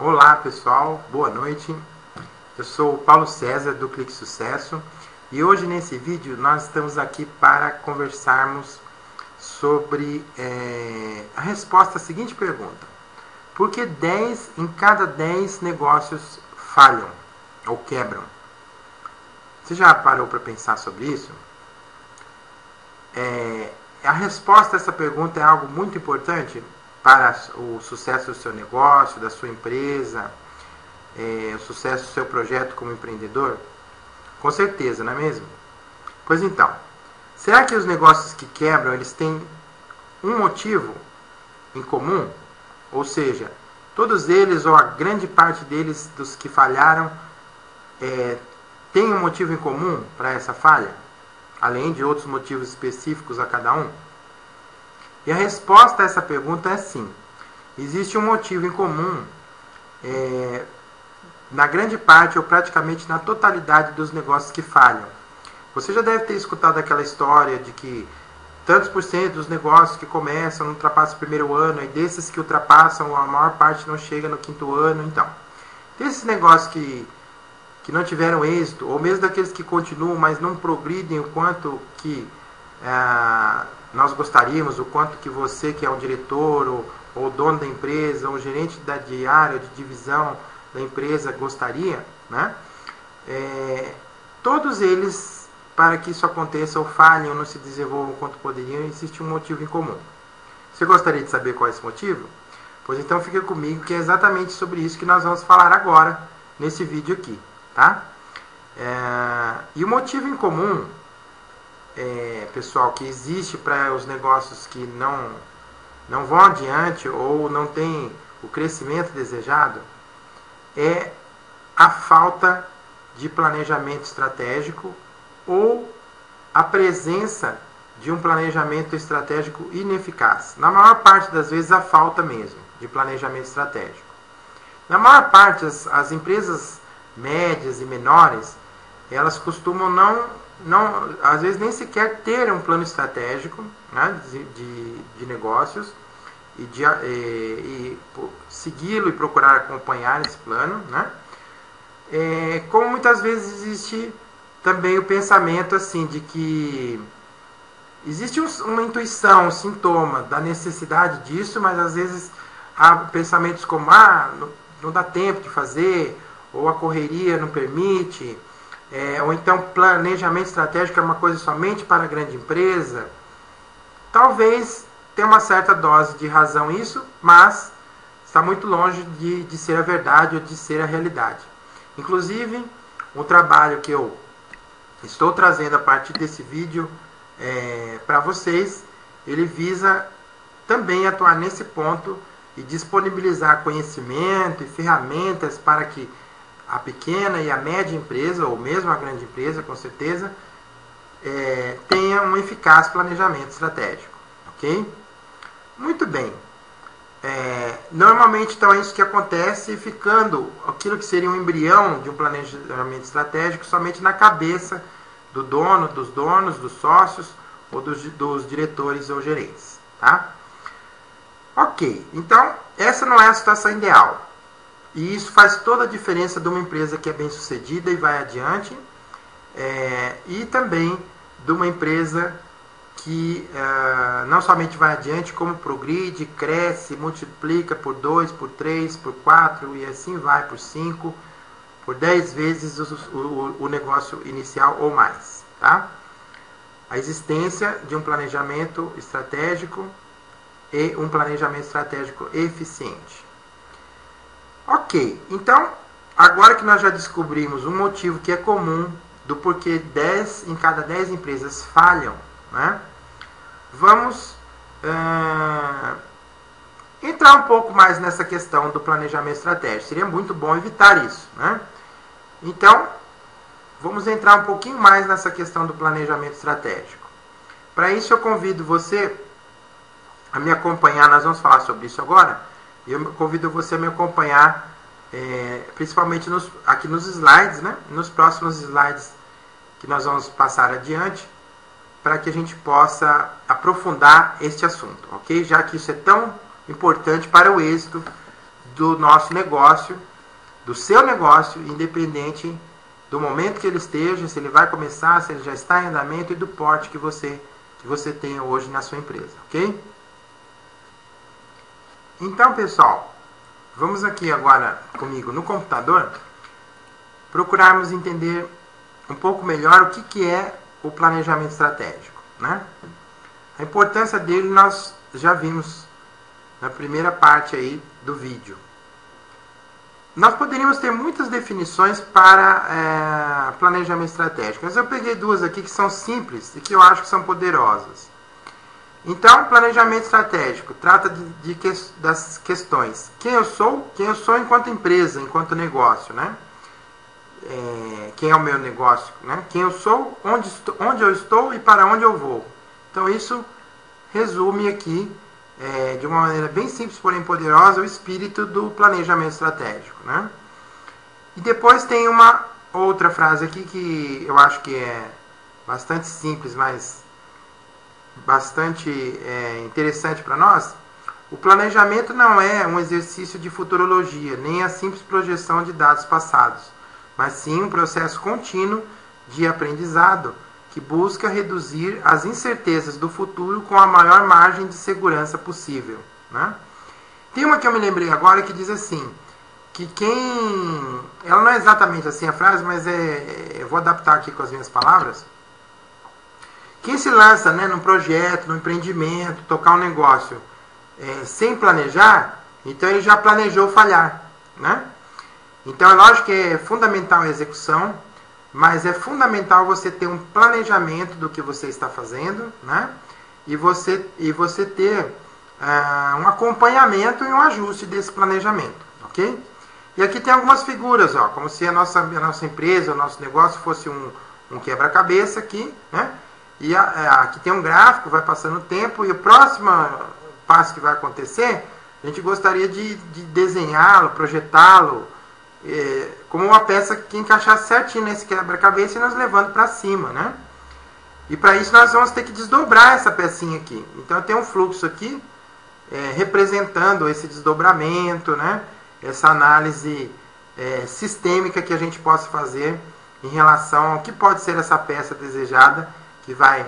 Olá pessoal, boa noite. Eu sou o Paulo César do Clique Sucesso e hoje nesse vídeo nós estamos aqui para conversarmos sobre a resposta à seguinte pergunta: por que 10 em cada 10 negócios falham ou quebram? Você já parou para pensar sobre isso? A resposta a essa pergunta é algo muito importante para o sucesso do seu negócio, da sua empresa, o sucesso do seu projeto como empreendedor? Com certeza, não é mesmo? Pois então, será que os negócios que quebram, eles têm um motivo em comum? Ou seja, todos eles, ou a grande parte deles, dos que falharam, tem um motivo em comum para essa falha? Além de outros motivos específicos a cada um? E a resposta a essa pergunta é sim. Existe um motivo em comum na grande parte ou praticamente na totalidade dos negócios que falham. Você já deve ter escutado aquela história de que tantos por cento dos negócios que começam não ultrapassam o primeiro ano, e desses que ultrapassam, a maior parte não chega no quinto ano. Então, desses negócios que não tiveram êxito, ou mesmo daqueles que continuam, mas não progridem o quanto que nós gostaríamos, o quanto que você, que é o diretor, ou dono da empresa, ou gerente de área, de divisão da empresa, gostaria, né? Todos eles, para que isso aconteça, ou falhem, ou não se desenvolvam quanto poderiam, existe um motivo em comum. Você gostaria de saber qual é esse motivo? Pois então fica comigo, que é exatamente sobre isso que nós vamos falar agora, nesse vídeo aqui, tá? E o motivo em comum, pessoal, que existe para os negócios que não vão adiante ou não têm o crescimento desejado é a falta de planejamento estratégico ou a presença de um planejamento estratégico ineficaz. Na maior parte das vezes, a falta mesmo de planejamento estratégico. Na maior parte, as empresas médias e menores, elas costumam às vezes nem sequer ter um plano estratégico, né, de negócios e segui-lo e procurar acompanhar esse plano, né? Como muitas vezes existe também o pensamento assim de que existe uma intuição, um sintoma da necessidade disso, mas às vezes há pensamentos como não dá tempo de fazer, ou a correria não permite, ou então planejamento estratégico é uma coisa somente para a grande empresa. Talvez tenha uma certa dose de razão isso, mas está muito longe de ser a verdade ou de ser a realidade. Inclusive, o trabalho que eu estou trazendo a partir desse vídeo para vocês, ele visa também atuar nesse ponto e disponibilizar conhecimento e ferramentas para que a pequena e a média empresa, ou mesmo a grande empresa, com certeza, tenha um eficaz planejamento estratégico. Ok? Muito bem. Normalmente, então, é isso que acontece, ficando aquilo que seria um embrião de um planejamento estratégico somente na cabeça do dono, dos donos, dos sócios, ou dos diretores ou gerentes. Tá? Ok. Então, essa não é a situação ideal. E isso faz toda a diferença de uma empresa que é bem sucedida e vai adiante, e também de uma empresa que não somente vai adiante, como progride, cresce, multiplica por 2, por 3, por 4 e assim vai, por 5, por 10 vezes o negócio inicial ou mais. Tá? A existência de um planejamento estratégico e um planejamento estratégico eficiente. Ok, então, agora que nós já descobrimos um motivo que é comum do porquê 10 em cada 10 empresas falham, né? Vamos entrar um pouco mais nessa questão do planejamento estratégico. Seria muito bom evitar isso, né? Então, vamos entrar um pouquinho mais nessa questão do planejamento estratégico. Para isso, eu convido você a me acompanhar. Nós vamos falar sobre isso agora. Eu convido você a me acompanhar, principalmente aqui nos slides, né? Nos próximos slides que nós vamos passar adiante, para que a gente possa aprofundar este assunto, ok? Já que isso é tão importante para o êxito do nosso negócio, do seu negócio, independente do momento que ele esteja, se ele vai começar, se ele já está em andamento e do porte que você tem hoje na sua empresa, ok? Então, pessoal, vamos aqui agora comigo no computador procurarmos entender um pouco melhor o que é o planejamento estratégico, né? A importância dele nós já vimos na primeira parte aí do vídeo. Nós poderíamos ter muitas definições para planejamento estratégico, mas eu peguei duas aqui que são simples e que eu acho que são poderosas. Então, planejamento estratégico trata das questões quem eu sou enquanto empresa, enquanto negócio, né? Quem é o meu negócio, né? Quem eu sou, onde eu estou e para onde eu vou. Então, isso resume aqui, de uma maneira bem simples, porém poderosa, o espírito do planejamento estratégico, né? E depois tem uma outra frase aqui que eu acho que é bastante simples, mas bastante interessante para nós. O planejamento não é um exercício de futurologia, nem a simples projeção de dados passados, mas sim um processo contínuo de aprendizado que busca reduzir as incertezas do futuro com a maior margem de segurança possível, né? Tem uma que eu me lembrei agora que diz assim, que ela não é exatamente assim a frase, mas eu vou adaptar aqui com as minhas palavras. Quem se lança, né, num projeto, num empreendimento, tocar um negócio sem planejar, então ele já planejou falhar, né? Então é lógico que é fundamental a execução, mas é fundamental você ter um planejamento do que você está fazendo, né? E você ter um acompanhamento e um ajuste desse planejamento, ok? E aqui tem algumas figuras, ó, como se a nossa empresa, o nosso negócio fosse um quebra-cabeça aqui, né? E aqui tem um gráfico, vai passando o tempo, e o próximo passo que vai acontecer, a gente gostaria de desenhá-lo, projetá-lo, como uma peça que encaixasse certinho nesse quebra-cabeça e nos levando para cima, né? E para isso nós vamos ter que desdobrar essa pecinha aqui. Então tem um fluxo aqui representando esse desdobramento, né? Essa análise sistêmica que a gente possa fazer em relação ao que pode ser essa peça desejada que vai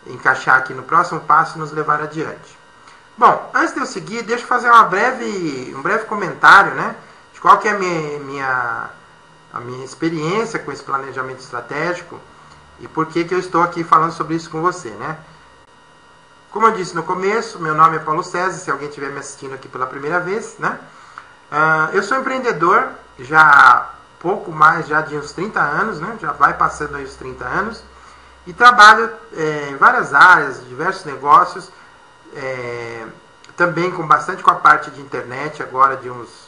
encaixar aqui no próximo passo e nos levar adiante. Bom, antes de eu seguir, deixa eu fazer um breve comentário, né? De qual que é a minha experiência com esse planejamento estratégico e por que eu estou aqui falando sobre isso com você, né? Como eu disse no começo, meu nome é Paulo César, se alguém estiver me assistindo aqui pela primeira vez, né? Eu sou empreendedor já há pouco mais já de uns 30 anos, né? Já vai passando aí os 30 anos e trabalho em várias áreas, diversos negócios, também bastante com a parte de internet, agora de uns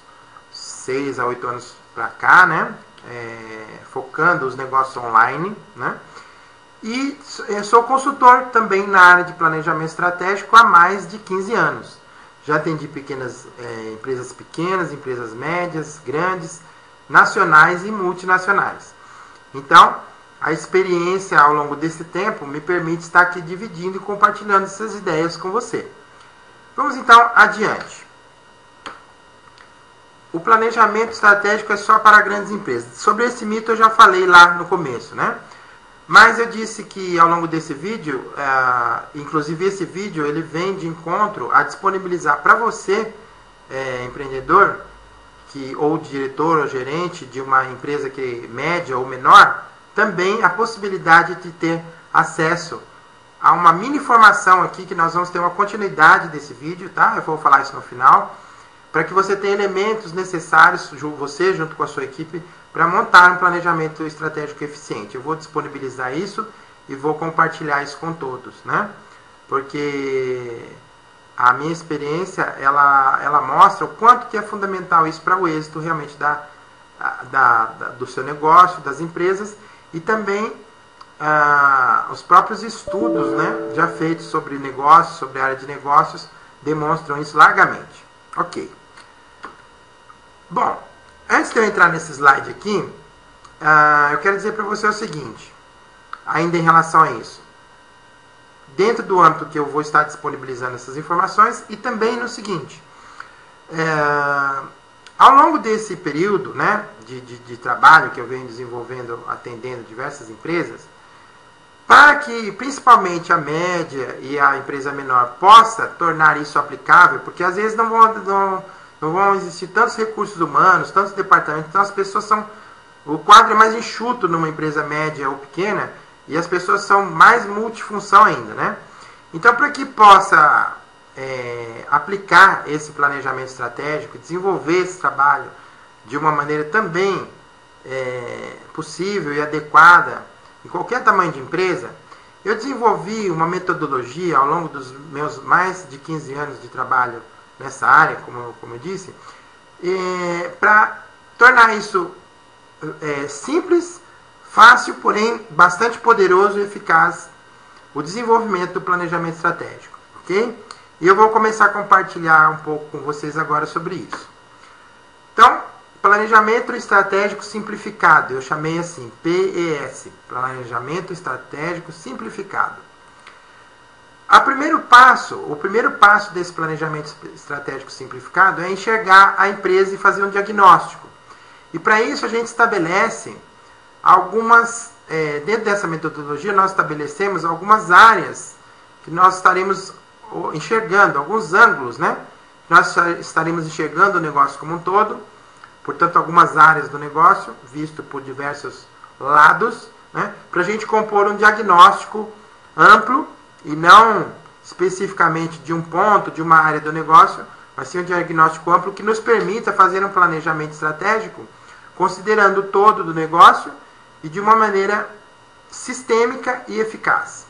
6 a 8 anos para cá, né? Focando os negócios online, né? E sou consultor também na área de planejamento estratégico há mais de 15 anos. Já atendi empresas pequenas, empresas médias, grandes, nacionais e multinacionais. Então, a experiência ao longo desse tempo me permite estar aqui dividindo e compartilhando essas ideias com você. Vamos então adiante. O planejamento estratégico é só para grandes empresas. Sobre esse mito eu já falei lá no começo, né? Mas eu disse que ao longo desse vídeo, inclusive esse vídeo, ele vem de encontro a disponibilizar para você, empreendedor, ou diretor ou gerente de uma empresa média ou menor, também a possibilidade de ter acesso a uma mini formação aqui, que nós vamos ter uma continuidade desse vídeo, tá? Eu vou falar isso no final, para que você tenha elementos necessários, você junto com a sua equipe, para montar um planejamento estratégico eficiente. Eu vou disponibilizar isso e vou compartilhar isso com todos, né? Porque a minha experiência, ela mostra o quanto que é fundamental isso para o êxito realmente do seu negócio, das empresas, e também os próprios estudos, né, já feitos sobre negócios, sobre a área de negócios, demonstram isso largamente. Ok. Bom, antes de eu entrar nesse slide aqui, eu quero dizer para você o seguinte, ainda em relação a isso. Dentro do âmbito que eu vou estar disponibilizando essas informações, e também no seguinte, Ao longo desse período, né, de trabalho que eu venho desenvolvendo, atendendo diversas empresas, para que principalmente a média e a empresa menor possa tornar isso aplicável, porque às vezes não vão existir tantos recursos humanos, tantos departamentos, então as pessoas são... O quadro é mais enxuto numa empresa média ou pequena e as pessoas são mais multifunção ainda, né? Então, para que possa aplicar esse planejamento estratégico, desenvolver esse trabalho de uma maneira também possível e adequada em qualquer tamanho de empresa, eu desenvolvi uma metodologia ao longo dos meus mais de 15 anos de trabalho nessa área, como eu disse, para tornar isso simples, fácil, porém bastante poderoso e eficaz, o desenvolvimento do planejamento estratégico, ok? E eu vou começar a compartilhar um pouco com vocês agora sobre isso. Então, planejamento estratégico simplificado, eu chamei assim, PES, planejamento estratégico simplificado. O primeiro passo desse planejamento estratégico simplificado é enxergar a empresa e fazer um diagnóstico. E para isso a gente estabelece algumas, dentro dessa metodologia nós estabelecemos algumas áreas que nós estaremos enxergando, alguns ângulos, né? Nós estaremos enxergando o negócio como um todo, portanto algumas áreas do negócio, visto por diversos lados, né? Para a gente compor um diagnóstico amplo e não especificamente de um ponto, de uma área do negócio, mas sim um diagnóstico amplo que nos permita fazer um planejamento estratégico considerando o todo do negócio e de uma maneira sistêmica e eficaz.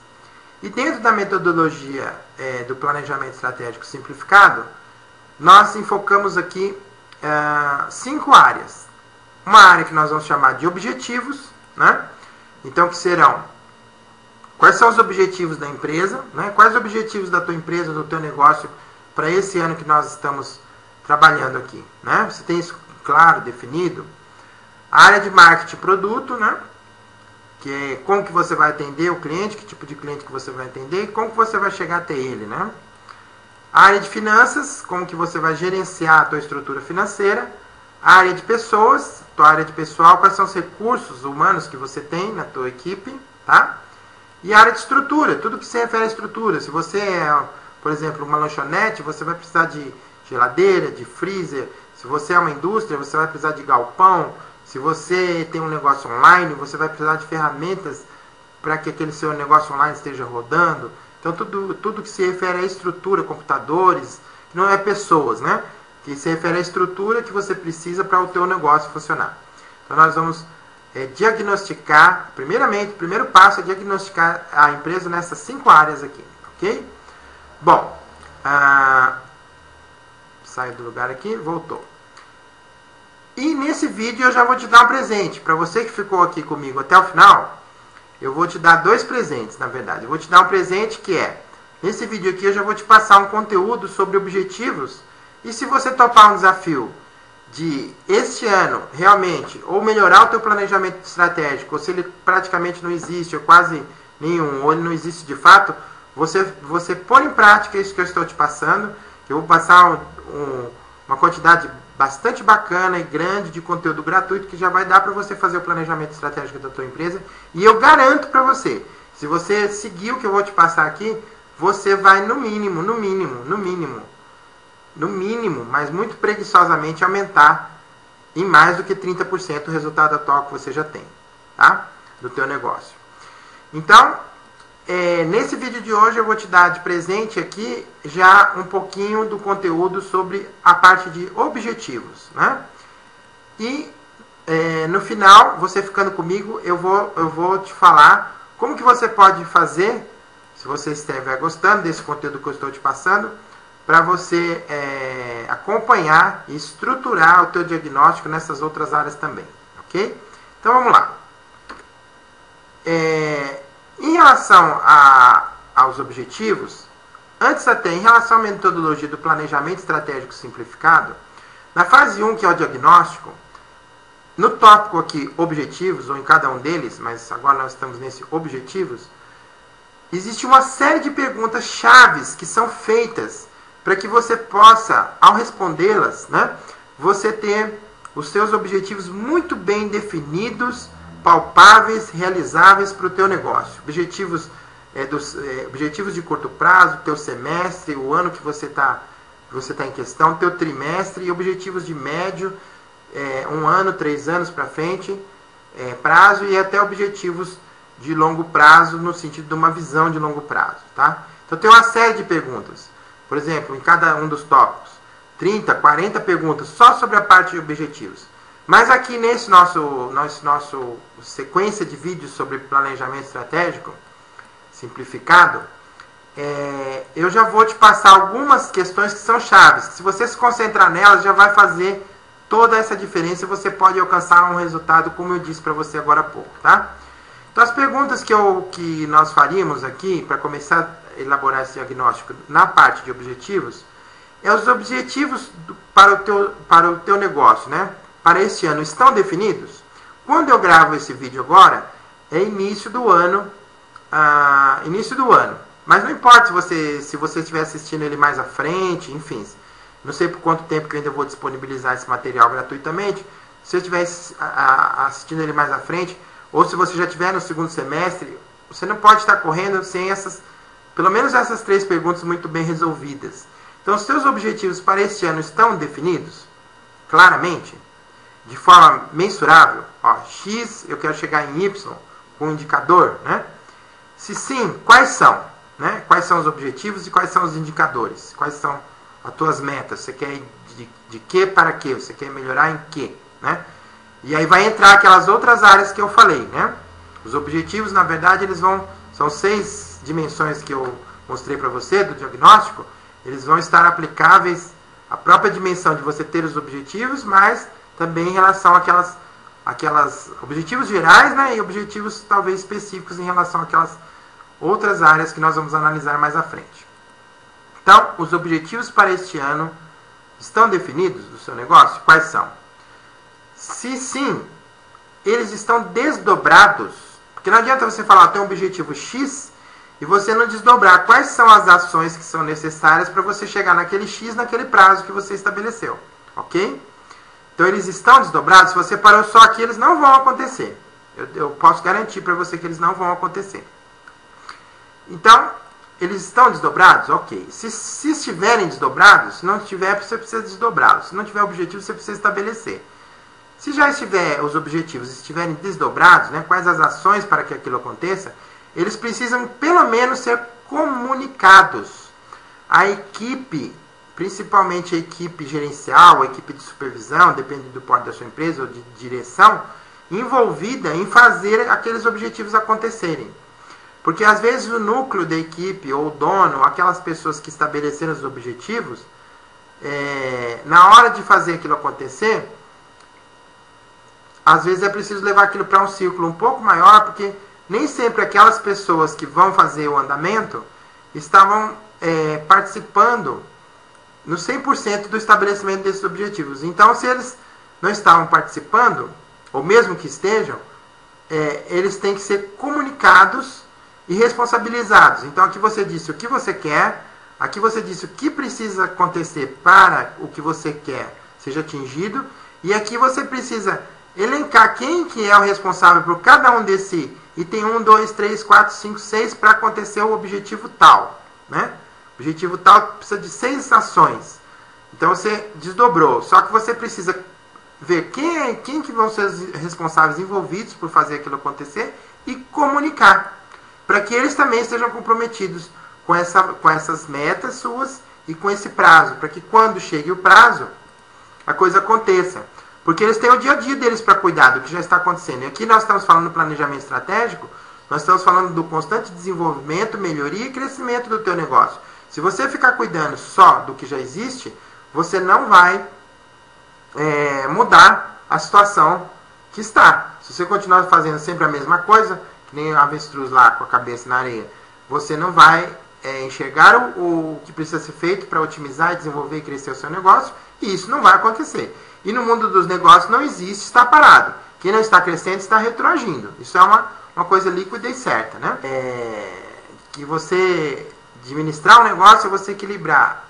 E dentro da metodologia do planejamento estratégico simplificado, nós enfocamos aqui 5 áreas. Uma área que nós vamos chamar de objetivos, né? Então, que serão quais são os objetivos da empresa, né? Quais os objetivos da tua empresa, do teu negócio para esse ano que nós estamos trabalhando aqui, né? Você tem isso claro, definido. A área de marketing e produto, né? Que é como que você vai atender o cliente, que tipo de cliente que você vai atender e como que você vai chegar até ele, né? A área de finanças, como que você vai gerenciar a tua estrutura financeira. A área de pessoas, tua área de pessoal, quais são os recursos humanos que você tem na tua equipe, tá? E a área de estrutura, tudo que se refere à estrutura. Se você é, por exemplo, uma lanchonete, você vai precisar de geladeira, de freezer. Se você é uma indústria, você vai precisar de galpão. Se você tem um negócio online, você vai precisar de ferramentas para que aquele seu negócio online esteja rodando. Então, tudo que se refere à estrutura, computadores, não é pessoas, né? Que se refere à estrutura que você precisa para o teu negócio funcionar. Então, nós vamos diagnosticar, primeiramente, o primeiro passo é diagnosticar a empresa nessas 5 áreas aqui, ok? Bom, saio do lugar aqui, voltou. E nesse vídeo eu já vou te dar um presente. Para você que ficou aqui comigo até o final, eu vou te dar 2 presentes, na verdade. Eu vou te dar um presente que é, nesse vídeo aqui eu já vou te passar um conteúdo sobre objetivos. E se você topar um desafio de este ano, realmente, ou melhorar o teu planejamento estratégico, ou se ele praticamente não existe, ou quase nenhum, ou ele não existe de fato, você pôr em prática isso que eu estou te passando. Eu vou passar uma quantidade bastante bacana e grande de conteúdo gratuito que já vai dar para você fazer o planejamento estratégico da tua empresa. E eu garanto para você, se você seguir o que eu vou te passar aqui, você vai no mínimo, mas muito preguiçosamente aumentar em mais do que 30% o resultado atual que você já tem, tá? Do teu negócio. Então, nesse vídeo de hoje eu vou te dar de presente aqui já um pouquinho do conteúdo sobre a parte de objetivos, né? E no final, você ficando comigo, eu vou te falar como que você pode fazer, se você estiver gostando desse conteúdo que eu estou te passando, para você acompanhar e estruturar o teu diagnóstico nessas outras áreas também, ok? Então vamos lá. Em relação aos objetivos, antes até em relação à metodologia do planejamento estratégico simplificado, na fase 1, que é o diagnóstico, no tópico aqui objetivos, ou em cada um deles, mas agora nós estamos nesse objetivos, existe uma série de perguntas chaves que são feitas para que você possa, ao respondê-las, né, você ter os seus objetivos muito bem definidos, palpáveis, realizáveis para o teu negócio. Objetivos de curto prazo, teu semestre, o ano que você tá em questão, teu trimestre, e objetivos de médio, 1 ano, 3 anos para frente, prazo, e até objetivos de longo prazo, no sentido de uma visão de longo prazo. Tá? Então tem uma série de perguntas. Por exemplo, em cada um dos tópicos, 30, 40 perguntas só sobre a parte de objetivos. Mas aqui nesse nosso sequência de vídeos sobre planejamento estratégico simplificado, eu já vou te passar algumas questões que são chaves. Se você se concentrar nelas, já vai fazer toda essa diferença e você pode alcançar um resultado, como eu disse para você agora há pouco. Tá? Então, as perguntas que nós faríamos aqui, para começar a elaborar esse diagnóstico na parte de objetivos, os objetivos para o teu negócio, né? Para este ano, estão definidos? Quando eu gravo esse vídeo agora, é início do ano. Mas não importa se você estiver assistindo ele mais à frente, enfim. Não sei por quanto tempo que eu ainda vou disponibilizar esse material gratuitamente. Se eu estiver assistindo ele mais à frente, ou se você já estiver no segundo semestre, você não pode estar correndo sem pelo menos essas 3 perguntas muito bem resolvidas. Então, os seus objetivos para este ano estão definidos? Claramente? De forma mensurável? X, eu quero chegar em Y, com um indicador, né? Se sim, quais são? Né? Quais são os objetivos e quais são os indicadores? Quais são as tuas metas? Você quer ir de que para que? Você quer melhorar em que? Né? E aí vai entrar aquelas outras áreas que eu falei, né? Os objetivos, na verdade, são 6 dimensões que eu mostrei para você do diagnóstico. Eles vão estar aplicáveis à própria dimensão de você ter os objetivos, mas também em relação àquelas objetivos gerais, né? E objetivos talvez específicos em relação àquelas outras áreas que nós vamos analisar mais à frente. Então, os objetivos para este ano estão definidos do seu negócio? Quais são? Se sim, eles estão desdobrados, porque não adianta você falar, tem um objetivo X, e você não desdobrar quais são as ações que são necessárias para você chegar naquele X, naquele prazo que você estabeleceu. Ok? Então, eles estão desdobrados. Se você parou só aqui, eles não vão acontecer. Eu posso garantir para você que eles não vão acontecer. Então, eles estão desdobrados? Ok. Se estiverem desdobrados, se não estiver, você precisa desdobrá-los. Se não tiver objetivo, você precisa estabelecer. Se já os objetivos estiverem desdobrados, né, quais as ações para que aquilo aconteça, eles precisam pelo menos ser comunicados. A equipe, principalmente a equipe gerencial, a equipe de supervisão, dependendo do porte da sua empresa ou de direção, envolvida em fazer aqueles objetivos acontecerem. Porque às vezes o núcleo da equipe, ou o dono, aquelas pessoas que estabeleceram os objetivos, na hora de fazer aquilo acontecer, às vezes é preciso levar aquilo para um círculo um pouco maior, porque nem sempre aquelas pessoas que vão fazer o andamento estavam participando no 100% do estabelecimento desses objetivos. Então, se eles não estavam participando, ou mesmo que estejam, eles têm que ser comunicados e responsabilizados. Então, aqui você disse o que você quer, aqui você disse o que precisa acontecer para o que você quer seja atingido, e aqui você precisa elencar quem que é o responsável por cada um desse item 1, 2, 3, 4, 5, 6 para acontecer o objetivo tal. Né? O objetivo tal precisa de 6 ações. Então você desdobrou. Só que você precisa ver quem que vão ser os responsáveis envolvidos por fazer aquilo acontecer e comunicar. Para que eles também estejam comprometidos com essas metas suas e com esse prazo. Para que quando chegue o prazo, a coisa aconteça. Porque eles têm o dia a dia deles para cuidar do que já está acontecendo. E aqui nós estamos falando do planejamento estratégico, nós estamos falando do constante desenvolvimento, melhoria e crescimento do teu negócio. Se você ficar cuidando só do que já existe, você não vai mudar a situação que está. Se você continuar fazendo sempre a mesma coisa, que nem o avestruz lá com a cabeça na areia, você não vai enxergar o que precisa ser feito para otimizar, desenvolver e crescer o seu negócio, e isso não vai acontecer. E no mundo dos negócios não existe estar parado. Quem não está crescendo está retroagindo. Isso é uma coisa líquida e certa. Né? Que você administrar um negócio é você equilibrar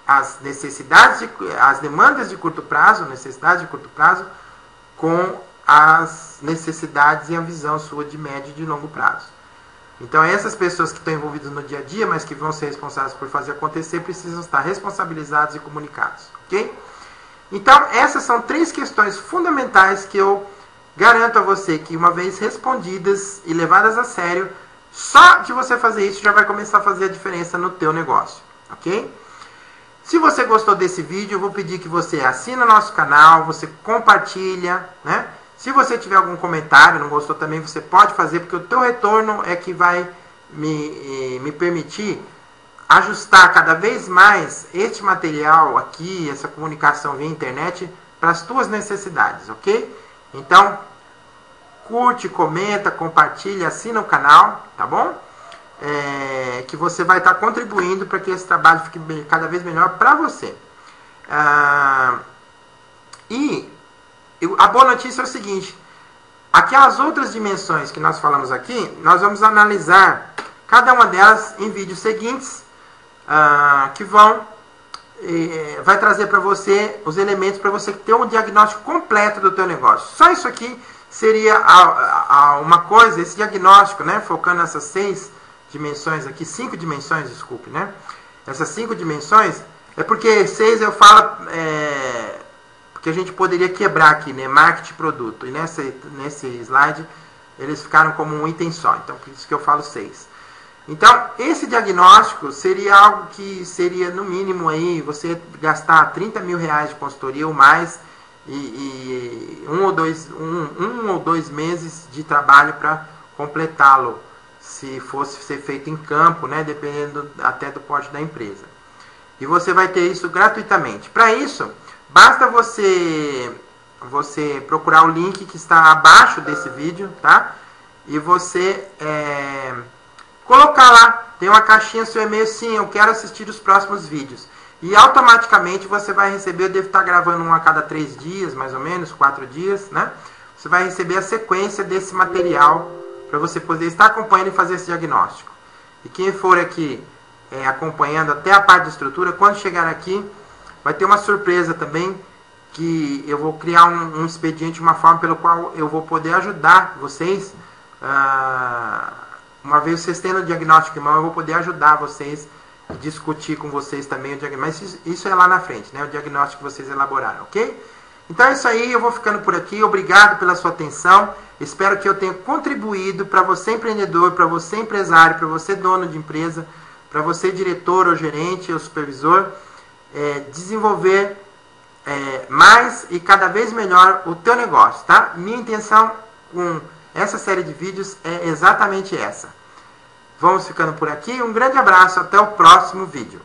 as necessidades, as demandas de curto prazo, necessidades de curto prazo, com as necessidades e a visão sua de médio e de longo prazo. Então, essas pessoas que estão envolvidas no dia a dia, mas que vão ser responsáveis por fazer acontecer, precisam estar responsabilizados e comunicados, ok? Então, essas são 3 questões fundamentais que eu garanto a você que, uma vez respondidas e levadas a sério, só de você fazer isso já vai começar a fazer a diferença no teu negócio, ok? Se você gostou desse vídeo, eu vou pedir que você assine o nosso canal, você compartilha, né? Se você tiver algum comentário, não gostou também, você pode fazer, porque o teu retorno é que vai me permitir ajustar cada vez mais este material aqui, essa comunicação via internet, para as tuas necessidades, ok? Então, curte, comenta, compartilha, assina o canal, tá bom? Que você vai estar contribuindo para que esse trabalho fique cada vez melhor para você. A boa notícia é o seguinte: aquelas outras dimensões que nós falamos aqui, nós vamos analisar cada uma delas em vídeos seguintes, que vai trazer para você os elementos para você ter um diagnóstico completo do teu negócio. Só isso aqui seria uma coisa, esse diagnóstico, né, focando nessas 6 dimensões aqui, 5 dimensões, desculpe, né? Essas 5 dimensões, é porque 6 eu falo, porque a gente poderia quebrar aqui, né? Marketing e produto. E nesse slide, eles ficaram como um item só. Então, por isso que eu falo 6. Então, esse diagnóstico seria algo que seria, no mínimo, aí, você gastar 30 mil reais de consultoria ou mais e 1 ou 2 meses de trabalho para completá-lo, se fosse ser feito em campo, né, dependendo até do porte da empresa. E você vai ter isso gratuitamente. Para isso, basta você procurar o link que está abaixo desse vídeo, tá? E você colocar lá, tem uma caixinha no seu e-mail, sim, eu quero assistir os próximos vídeos. E automaticamente você vai receber, eu devo estar gravando um a cada 3 dias, mais ou menos, 4 dias, né? Você vai receber a sequência desse material para você poder estar acompanhando e fazer esse diagnóstico. E quem for aqui acompanhando até a parte de estrutura, quando chegar aqui, vai ter uma surpresa também, que eu vou criar um expediente, uma forma pelo qual eu vou poder ajudar vocês. Uma vez vocês tendo o diagnóstico em mão, eu vou poder ajudar vocês e discutir com vocês também o diagnóstico. Mas isso é lá na frente, né? O diagnóstico que vocês elaboraram, ok? Então é isso aí, eu vou ficando por aqui. Obrigado pela sua atenção. Espero que eu tenha contribuído para você empreendedor, para você empresário, para você dono de empresa, para você diretor ou gerente ou supervisor, desenvolver mais e cada vez melhor o teu negócio, tá? Minha intenção com essa série de vídeos é exatamente essa. Vamos ficando por aqui. Um grande abraço. Até o próximo vídeo.